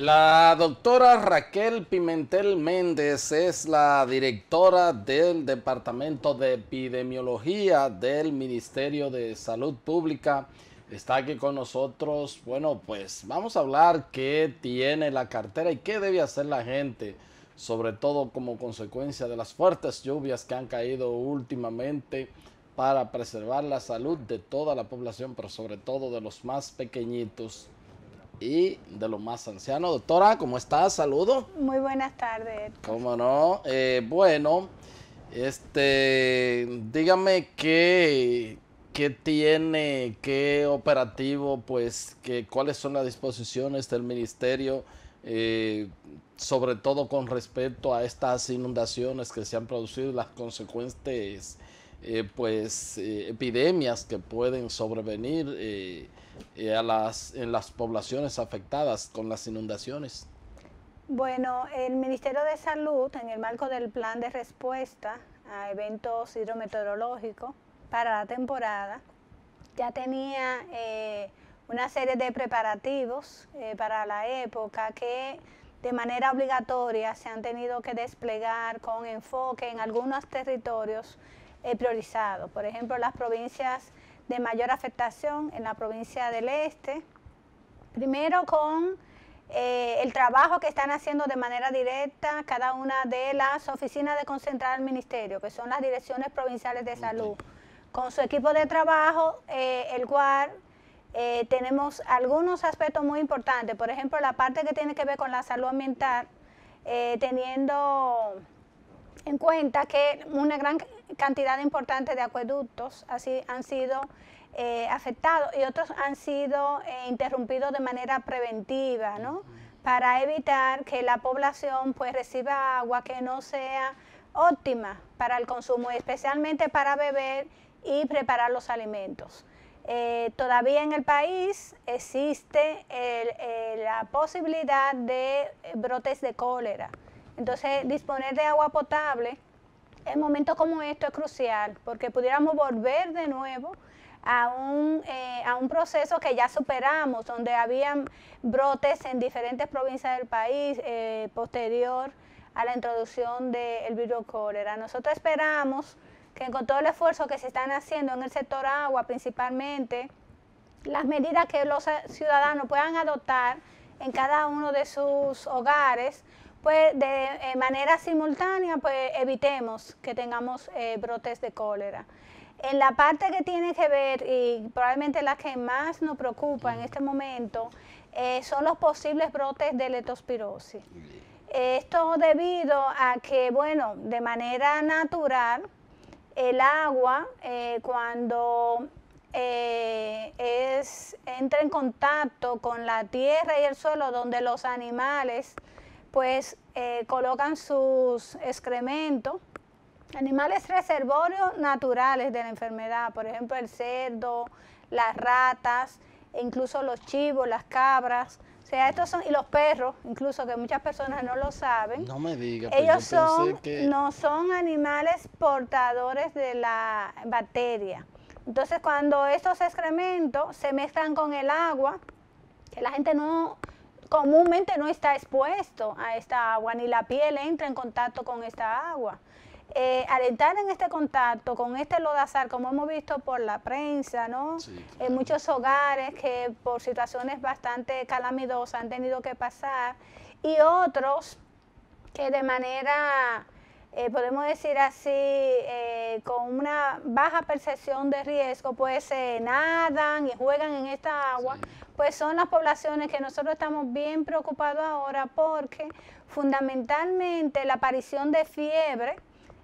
La doctora Raquel Pimentel Méndez es la directora del Departamento de Epidemiología del Ministerio de Salud Pública. Está aquí con nosotros. Bueno, pues vamos a hablar qué tiene la cartera y qué debe hacer la gente, sobre todo como consecuencia de las fuertes lluvias que han caído últimamente, para preservar la salud de toda la población, pero sobre todo de los más pequeñitos y de los más ancianos. Doctora, ¿cómo estás? Saludos. Muy buenas tardes. ¿Cómo no? Bueno, dígame qué tiene, qué operativo, pues, cuáles son las disposiciones del ministerio, sobre todo con respecto a estas inundaciones que se han producido y las consecuentes epidemias que pueden sobrevenir en las poblaciones afectadas con las inundaciones. Bueno, el Ministerio de Salud, en el marco del plan de respuesta a eventos hidrometeorológicos para la temporada, ya tenía una serie de preparativos para la época que de manera obligatoria se han tenido que desplegar con enfoque en algunos territorios priorizados. Por ejemplo, las provincias de mayor afectación en la provincia del Este, primero con el trabajo que están haciendo de manera directa cada una de las oficinas de concentrar al ministerio, que son las direcciones provinciales de salud, con su equipo de trabajo, el cual tenemos algunos aspectos muy importantes. Por ejemplo, la parte que tiene que ver con la salud ambiental, teniendo en cuenta que una gran cantidad importante de acueductos así han sido afectados y otros han sido interrumpidos de manera preventiva, ¿no? Para evitar que la población pues reciba agua que no sea óptima para el consumo, especialmente para beber y preparar los alimentos. Todavía en el país existe la posibilidad de brotes de cólera. Entonces, disponer de agua potable en momentos como esto es crucial, porque pudiéramos volver de nuevo a un proceso que ya superamos, donde habían brotes en diferentes provincias del país posterior a la introducción del virus cólera. Nosotros esperamos que con todo el esfuerzo que se están haciendo en el sector agua, principalmente, las medidas que los ciudadanos puedan adoptar en cada uno de sus hogares, pues de manera simultánea, pues evitemos que tengamos brotes de cólera. En la parte que tiene que ver, y probablemente la que más nos preocupa en este momento, son los posibles brotes de leptospirosis. Esto debido a que, bueno, de manera natural, el agua, cuando entra en contacto con la tierra y el suelo, donde los animales pues colocan sus excrementos, animales reservorios naturales de la enfermedad, por ejemplo el cerdo, las ratas, e incluso los chivos, las cabras, o sea, estos son, y los perros, incluso que muchas personas no lo saben. No me diga, ellos no son animales portadores de la bacteria. Entonces, cuando estos excrementos se mezclan con el agua, que la gente comúnmente no está expuesto a esta agua, ni la piel entra en contacto con esta agua. Al entrar en este contacto con este lodazal, como hemos visto por la prensa, ¿no? Sí, claro. En muchos hogares que por situaciones bastante calamitosas han tenido que pasar, y otros que de manera, podemos decir así, con una baja percepción de riesgo, pues nadan y juegan en esta agua. Sí. Pues son las poblaciones que nosotros estamos bien preocupados ahora, porque fundamentalmente la aparición de fiebre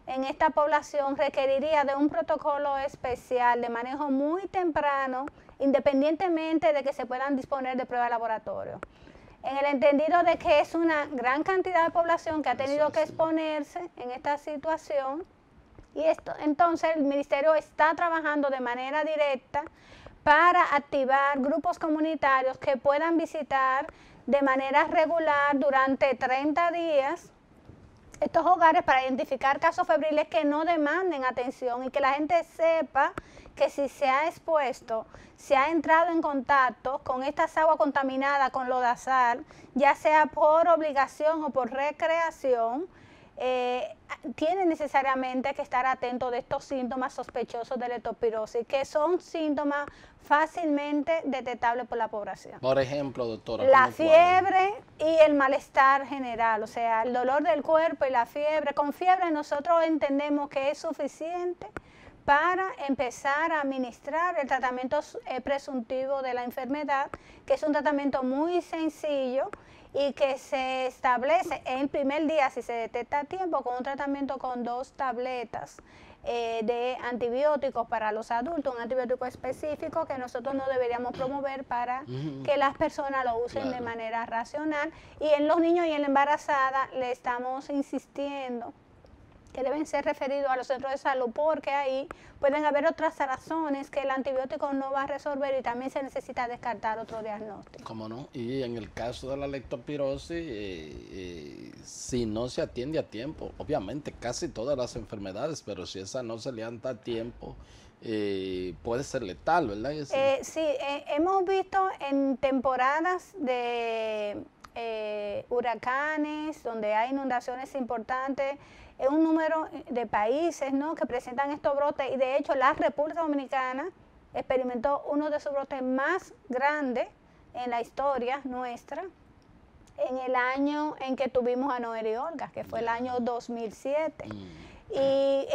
en esta población requeriría de un protocolo especial de manejo muy temprano, independientemente de que se puedan disponer de pruebas de laboratorio. En el entendido de que es una gran cantidad de población que ha tenido que exponerse en esta situación, y entonces el ministerio está trabajando de manera directa para activar grupos comunitarios que puedan visitar de manera regular durante 30 días estos hogares para identificar casos febriles que no demanden atención y que la gente sepa que si se ha expuesto, se ha entrado en contacto con estas aguas contaminadas con lodazal, ya sea por obligación o por recreación, tiene necesariamente que estar atento de estos síntomas sospechosos de leptospirosis, que son síntomas fácilmente detectables por la población. Por ejemplo, doctora. La fiebre y el malestar general, o sea, el dolor del cuerpo y la fiebre. Con fiebre nosotros entendemos que es suficiente para empezar a administrar el tratamiento presuntivo de la enfermedad, que es un tratamiento muy sencillo y que se establece en el primer día, si se detecta a tiempo, con un tratamiento con 2 tabletas de antibióticos para los adultos, un antibiótico específico que nosotros no deberíamos promover para que las personas lo usen de manera racional. Y en los niños y en la embarazada le estamos insistiendo que deben ser referidos a los centros de salud, porque ahí pueden haber otras razones que el antibiótico no va a resolver y también se necesita descartar otro diagnóstico. ¿Cómo no? Y en el caso de la leptospirosis, si no se atiende a tiempo, obviamente casi todas las enfermedades, pero si esa no se le anda a tiempo, puede ser letal, ¿verdad? Sí, hemos visto en temporadas de huracanes, donde hay inundaciones importantes, un número de países, ¿no?, que presentan estos brotes, y de hecho la República Dominicana experimentó uno de sus brotes más grandes en la historia nuestra, en el año en que tuvimos a Noel y Olga, que fue el año 2007. Y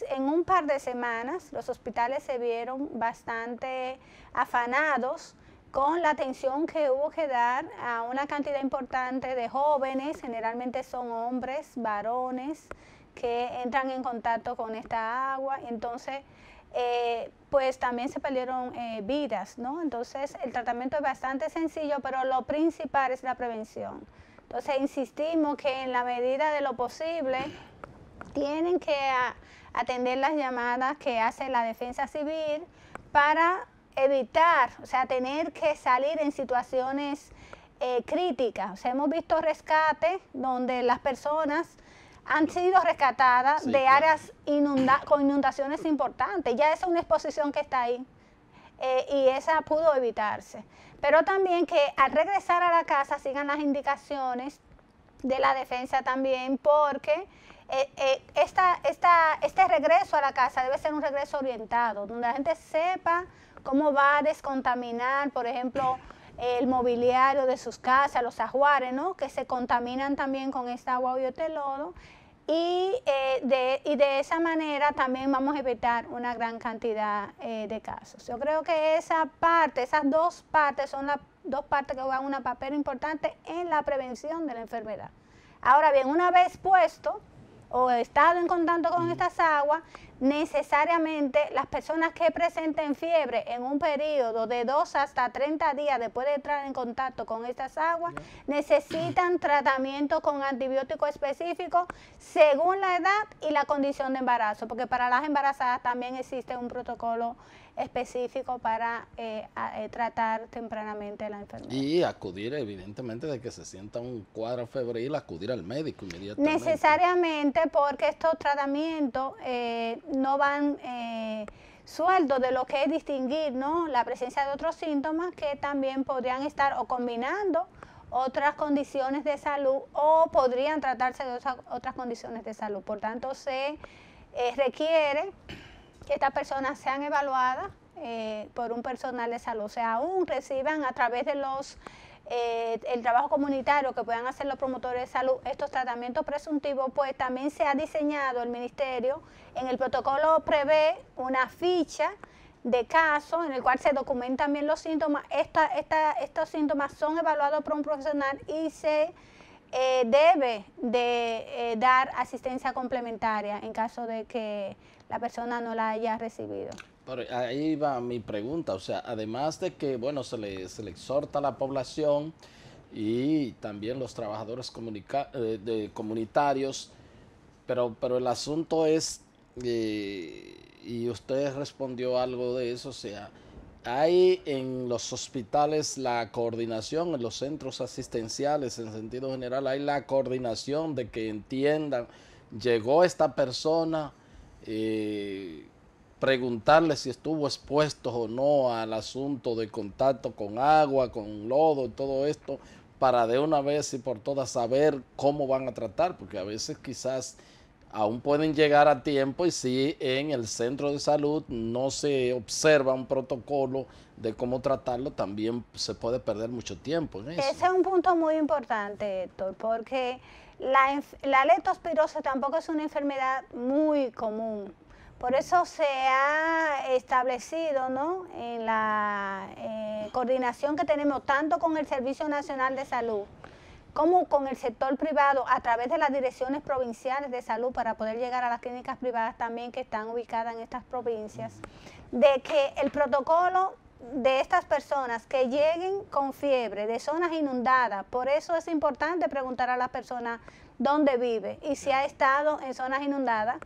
en un par de semanas los hospitales se vieron bastante afanados con la atención que hubo que dar a una cantidad importante de jóvenes, generalmente son hombres, varones, que entran en contacto con esta agua. Entonces, pues también se perdieron vidas, ¿no? Entonces, el tratamiento es bastante sencillo, pero lo principal es la prevención. Entonces, insistimos que en la medida de lo posible tienen que atender las llamadas que hace la Defensa Civil para evitar, o sea, tener que salir en situaciones críticas. O sea, hemos visto rescates donde las personas han sido rescatadas de áreas con inundaciones importantes. Ya esa es una exposición que está ahí y esa pudo evitarse. Pero también que al regresar a la casa sigan las indicaciones de la defensa también, porque este regreso a la casa debe ser un regreso orientado, donde la gente sepa cómo va a descontaminar, por ejemplo, el mobiliario de sus casas, los ajuares, ¿no?, que se contaminan también con esta agua o este lodo, y de esa manera también vamos a evitar una gran cantidad de casos. Yo creo que esas 2 partes son las 2 partes que juegan un papel importante en la prevención de la enfermedad. Ahora bien, una vez puesto o estado en contacto con estas aguas, necesariamente las personas que presenten fiebre en un periodo de 2 hasta 30 días después de entrar en contacto con estas aguas, necesitan tratamiento con antibiótico específico según la edad y la condición de embarazo, porque para las embarazadas también existe un protocolo específico para tratar tempranamente la enfermedad. Y acudir, evidentemente, de que se sienta un cuadro febril, acudir al médico inmediatamente. Necesariamente, porque estos tratamientos no van sueltos de lo que es distinguir, ¿no?, la presencia de otros síntomas que también podrían estar o combinando otras condiciones de salud o podrían tratarse de otras condiciones de salud. Por tanto, se requiere que estas personas sean evaluadas por un personal de salud, o sea, aún reciban a través de el trabajo comunitario que puedan hacer los promotores de salud estos tratamientos presuntivos. Pues también se ha diseñado el ministerio, en el protocolo prevé una ficha de caso en el cual se documentan bien los síntomas. Estos síntomas son evaluados por un profesional y se debe de dar asistencia complementaria en caso de que la persona no la haya recibido. Pero ahí va mi pregunta, o sea, además de que, bueno, se le exhorta a la población y también los trabajadores comunitarios, pero el asunto es, y usted respondió algo de eso, o sea, hay en los hospitales la coordinación, en los centros asistenciales en sentido general, hay la coordinación de que entiendan, llegó esta persona, preguntarle si estuvo expuesto o no al asunto de contacto con agua, con lodo y todo esto, para de una vez y por todas saber cómo van a tratar, porque a veces quizás aún pueden llegar a tiempo y si en el centro de salud no se observa un protocolo de cómo tratarlo, también se puede perder mucho tiempo en eso. Ese es un punto muy importante, Héctor, porque la leptospirosis tampoco es una enfermedad muy común. Por eso se ha establecido, ¿no?, en la coordinación que tenemos tanto con el Servicio Nacional de Salud como con el sector privado a través de las direcciones provinciales de salud para poder llegar a las clínicas privadas también que están ubicadas en estas provincias, de que el protocolo de estas personas que lleguen con fiebre de zonas inundadas, por eso es importante preguntar a la persona dónde vive y si ha estado en zonas inundadas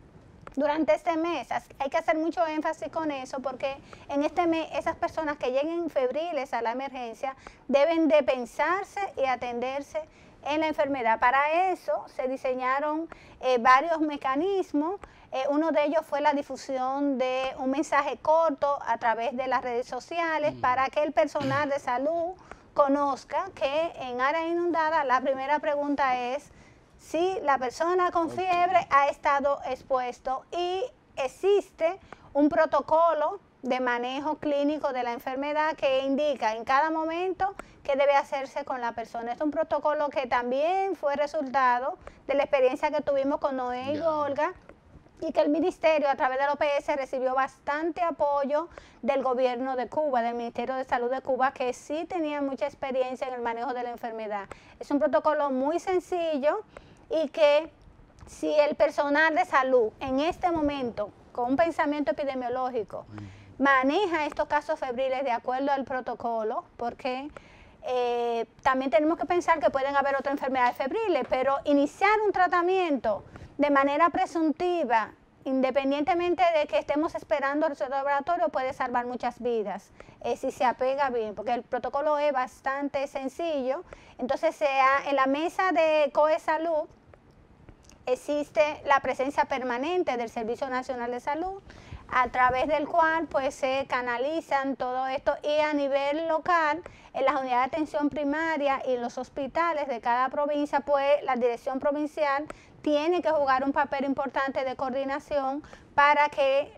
durante este mes. Hay que hacer mucho énfasis con eso porque en este mes esas personas que lleguen febriles a la emergencia deben de pensarse y atenderse en la enfermedad. Para eso se diseñaron varios mecanismos. Uno de ellos fue la difusión de un mensaje corto a través de las redes sociales para que el personal de salud conozca que en áreas inundadas la primera pregunta es si la persona con fiebre ha estado expuesto y existe un protocolo de manejo clínico de la enfermedad que indica en cada momento qué debe hacerse con la persona. Es un protocolo que también fue resultado de la experiencia que tuvimos con Noé y Olga y que el ministerio a través del OPS recibió bastante apoyo del gobierno de Cuba, del Ministerio de Salud de Cuba, que sí tenía mucha experiencia en el manejo de la enfermedad. Es un protocolo muy sencillo y que si el personal de salud en este momento, con un pensamiento epidemiológico, maneja estos casos febriles de acuerdo al protocolo, porque también tenemos que pensar que pueden haber otras enfermedades febriles, pero iniciar un tratamiento de manera presuntiva, independientemente de que estemos esperando el resultado laboratorio, puede salvar muchas vidas, si se apega bien, porque el protocolo es bastante sencillo. Entonces, en la mesa de COE Salud existe la presencia permanente del Servicio Nacional de Salud, a través del cual pues se canalizan todo esto, y a nivel local, en las unidades de atención primaria y los hospitales de cada provincia, pues la dirección provincial tiene que jugar un papel importante de coordinación para que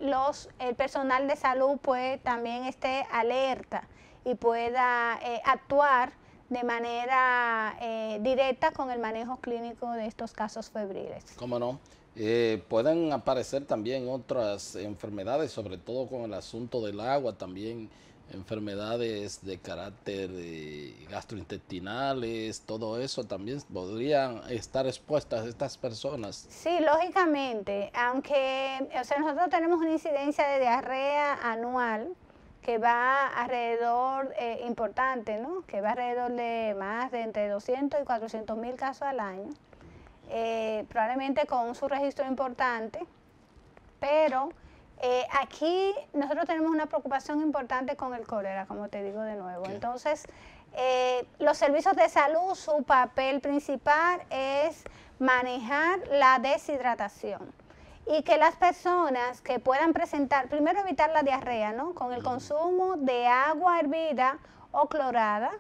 el personal de salud pues también esté alerta y pueda actuar de manera directa con el manejo clínico de estos casos febriles. ¿Cómo no? Pueden aparecer también otras enfermedades, sobre todo con el asunto del agua, también enfermedades de carácter gastrointestinales, todo eso también podrían estar expuestas estas personas. Sí, lógicamente, aunque nosotros tenemos una incidencia de diarrea anual que va alrededor, importante, ¿no?, que va alrededor de más de entre 200 y 400 mil casos al año, probablemente con un subregistro importante, pero aquí nosotros tenemos una preocupación importante con el cólera, como te digo de nuevo. Entonces, los servicios de salud, su papel principal es manejar la deshidratación y que las personas que puedan presentar, primero evitar la diarrea, ¿no?, con el consumo de agua hervida o clorada.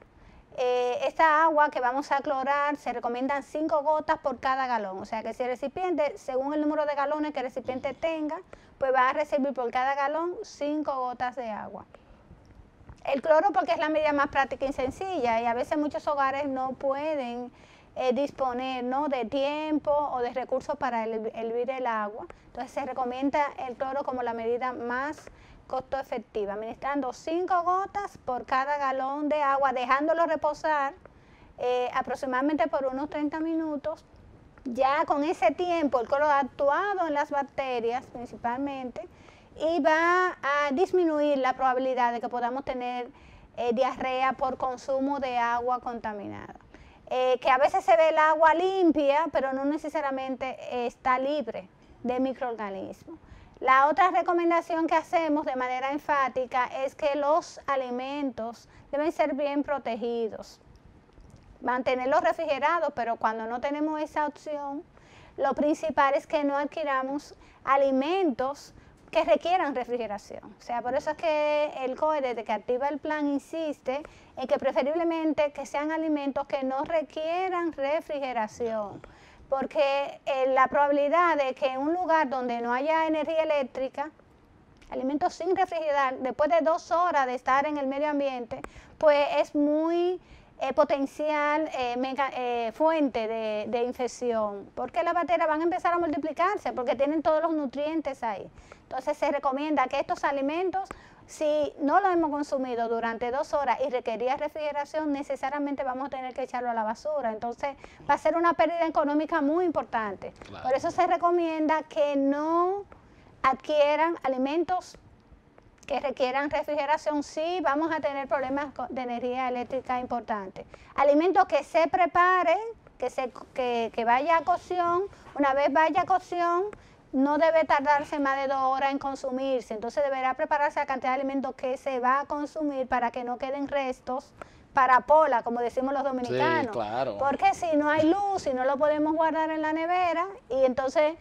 Esta agua que vamos a clorar se recomiendan 5 gotas por cada galón, o sea que si el recipiente, según el número de galones que el recipiente tenga, pues va a recibir por cada galón 5 gotas de agua. El cloro porque es la medida más práctica y sencilla, y a veces muchos hogares no pueden disponer, ¿no?, de tiempo o de recursos para hervir el agua. Entonces se recomienda el cloro como la medida más costo efectiva, administrando 5 gotas por cada galón de agua, dejándolo reposar aproximadamente por unos 30 minutos. Ya con ese tiempo el cloro ha actuado en las bacterias principalmente y va a disminuir la probabilidad de que podamos tener diarrea por consumo de agua contaminada. Que a veces se ve el agua limpia, pero no necesariamente está libre de microorganismos. La otra recomendación que hacemos de manera enfática es que los alimentos deben ser bien protegidos, mantenerlos refrigerados, pero cuando no tenemos esa opción, lo principal es que no adquiramos alimentos que requieran refrigeración. O sea, por eso es que el COE, desde que activa el plan, insiste en que preferiblemente que sean alimentos que no requieran refrigeración, porque la probabilidad de que en un lugar donde no haya energía eléctrica, alimentos sin refrigerar, después de 2 horas de estar en el medio ambiente, pues es muy potencial fuente de infección, porque las bacterias van a empezar a multiplicarse, porque tienen todos los nutrientes ahí. Entonces se recomienda que estos alimentos, si no los hemos consumido durante 2 horas y requería refrigeración, necesariamente vamos a tener que echarlo a la basura. Entonces va a ser una pérdida económica muy importante. Claro. Por eso se recomienda que no adquieran alimentos que requieran refrigeración. Sí vamos a tener problemas de energía eléctrica importantes. Alimentos que se preparen, que vaya a cocción. Una vez vaya a cocción, no debe tardarse más de 2 horas en consumirse. Entonces deberá prepararse la cantidad de alimentos que se va a consumir para que no queden restos para pola, como decimos los dominicanos. Sí, claro. Porque si no hay luz, si no lo podemos guardar en la nevera, y entonces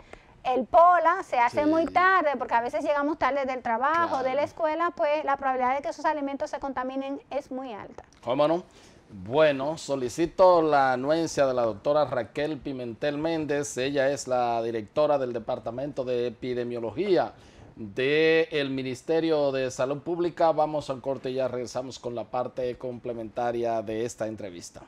el pola se hace muy tarde, porque a veces llegamos tarde del trabajo, de la escuela, pues la probabilidad de que esos alimentos se contaminen es muy alta. ¿Cómo no? Bueno, solicito la anuencia de la doctora Raquel Pimentel Méndez. Ella es la directora del Departamento de Epidemiología del Ministerio de Salud Pública. Vamos al corte y ya regresamos con la parte complementaria de esta entrevista.